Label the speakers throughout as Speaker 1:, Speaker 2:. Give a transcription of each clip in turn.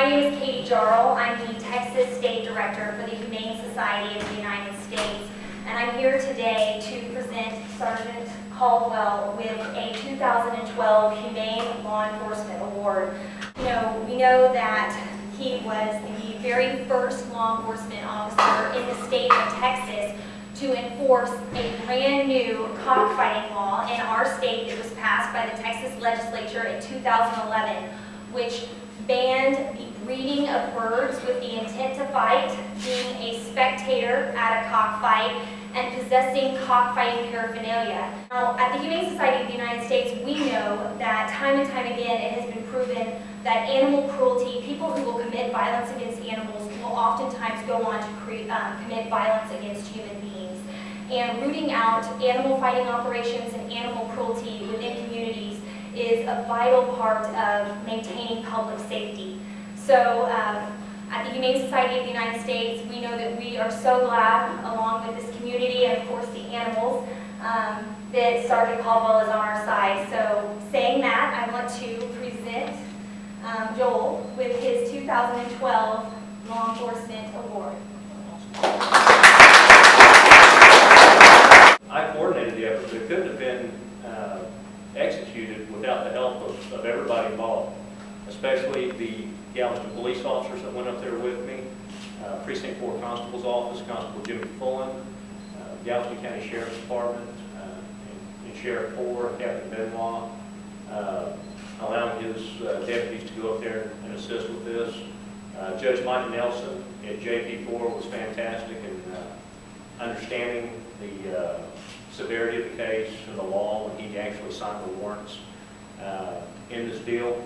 Speaker 1: name is Katie Jarl. I'm the Texas State Director for the Humane Society of the United States, and I'm here today to present Sergeant Caldwell with a 2012 Humane Law Enforcement Award. We know that he was the very first law enforcement officer in the state of Texas to enforce a brand new cockfighting law in our state that was passed by the Texas legislature in 2011, which banned the breeding of birds with the intent to fight, being a spectator at a cockfight, and possessing cockfighting paraphernalia. Now, at the Humane Society of the United States, we know that time and time again it has been proven that animal cruelty, people who will commit violence against animals, will oftentimes go on to commit violence against human beings. And rooting out animal fighting operations and animal cruelty within communities is a vital part of maintaining public safety. So at the Humane Society of the United States, we know that we are so glad, along with this community and of course the animals, that Sergeant Caldwell is on our side. So saying that, I want to present Joel with his 2012 Law Enforcement Award.
Speaker 2: I coordinated the effort. It couldn't have been executed without the help of everybody involved, especially the Galveston police officers that went up there with me, Precinct 4 Constable's Office, Constable Jimmy Fullen, Galveston County Sheriff's Department, and Sheriff 4, Captain Benoit, allowing his deputies to go up there and assist with this. Judge Mike Nelson at JP4 was fantastic in understanding the severity of the case and the law when he actually signed the warrants in this deal.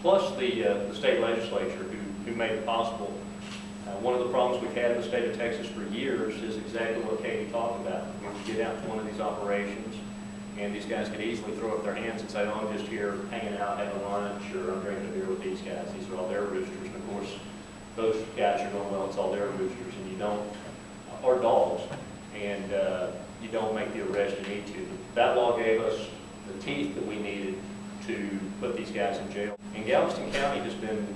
Speaker 2: Plus the state legislature who made it possible. One of the problems we've had in the state of Texas for years is exactly what Katie talked about. We would get out to one of these operations and these guys could easily throw up their hands and say, oh, I'm just here hanging out, having lunch, or I'm drinking a beer with these guys. These are all their roosters. And of course, those guys are going, well, it's all their roosters, and you don't, or dogs, and you don't make the arrest you need to. That law gave us the teeth that we needed to put these guys in jail. And Galveston County has been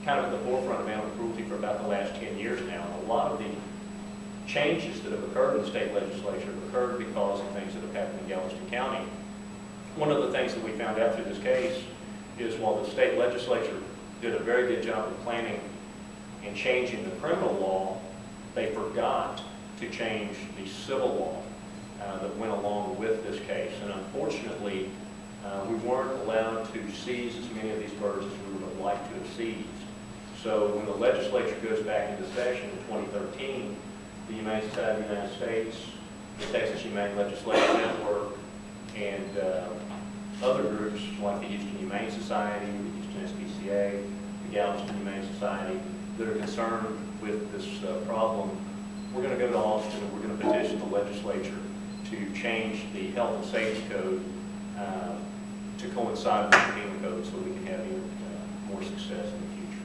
Speaker 2: kind of at the forefront of animal cruelty for about the last 10 years now. And a lot of the changes that have occurred in the state legislature have occurred because of things that have happened in Galveston County. One of the things that we found out through this case is while the state legislature did a very good job of planning and changing the criminal law, they forgot to change the civil law that went along with this case. And unfortunately, we weren't allowed to seize as many of these birds as we would have liked to have seized. So when the legislature goes back into session in 2013, the Humane Society of the United States, the Texas Humane Legislative Network, and other groups like the Houston Humane Society, the Houston SPCA, the Galveston Humane Society, that are concerned with this problem, we're going to go to Austin and we're going to petition the legislature to change the health and safety code to coincide with the penal code so we can have even more success in the future.